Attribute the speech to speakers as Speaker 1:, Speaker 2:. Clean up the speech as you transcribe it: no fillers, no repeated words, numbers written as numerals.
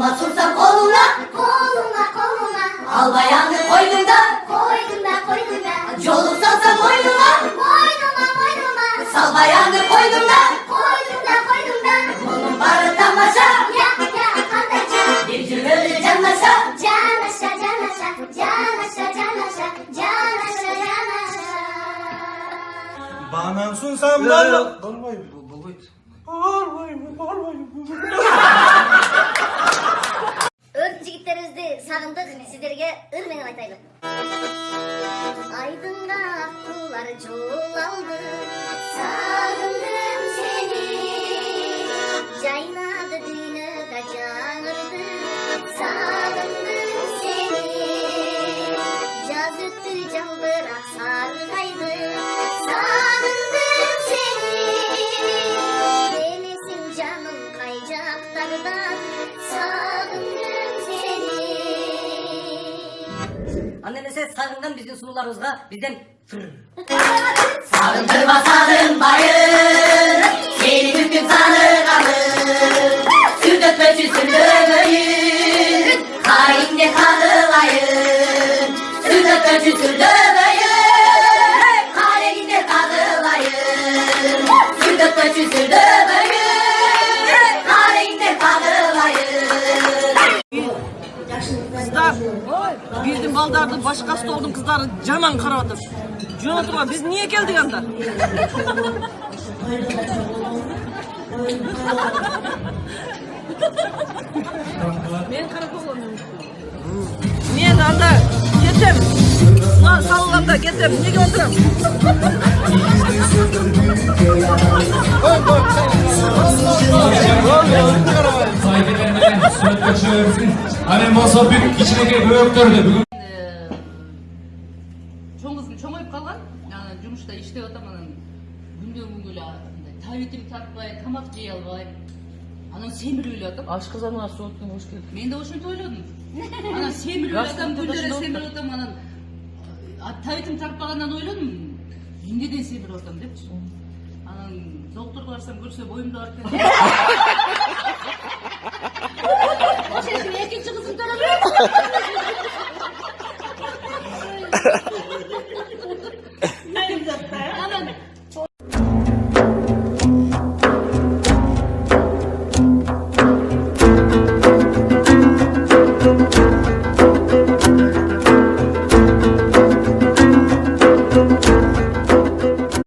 Speaker 1: Koluma tutsam koluna, al ayağını koydum da, yolum salsam boynuma, sal ayağını koydum da, bunun barı tamaşa, bir gün öleceğim aşağı.
Speaker 2: Bana sunsam bana.
Speaker 3: Örtü jigitlerimizni sagındık, sizlerge ır menen aytayım. Aydınga akkular jol aldı, sagındım seni. Jaynadı dünyada жаңырды, sagındım seni. Jaz öttü жаңбыrak sargaydı, sagındım seni. Gelesin canım kay jaktardan, sagındım seni.
Speaker 1: Anneme ses sarından bizim sunularımızda bizden Sarındırma sarınmayın, seni hüküm sanır kalır. Sürdürtmeci sürdürmeyin, hainle kadılayın. Sürdürtmeci sürdürmeyin, hainle kadılayın. Sürdürtmeci sürdürmeyin, hainle kadılayın.
Speaker 4: Kızlar, bildim baldardı, başkası oldum kızları caman karadır. Jonathan, biz niye geldik anda? Ben karakol olmuyorum. Niye de anda? Getem. Lan sallanda getem. Niye gördüm?
Speaker 5: Saygı vermeden söz kaçırırsın. Hani masa büyük içindeki büyüktürdü. Bugün
Speaker 6: Çoң kızım çoңoюп калган анан жумушта иштеп атам анан күндөн күнгө эле табетим тартпай тамак жей албайм анан семирип эле атам
Speaker 4: Ашқазаныңа су өттің, hoş geldin.
Speaker 6: мен да ошентип ойлодум анан семирип эле атам күндөрү семирип атам анан табетим тартпагандан ойлодум эмнеден семирип атам депчи анан доктурга барсам көрсө боюмду артып кеткен ошентип экинчи кызым төрөлөм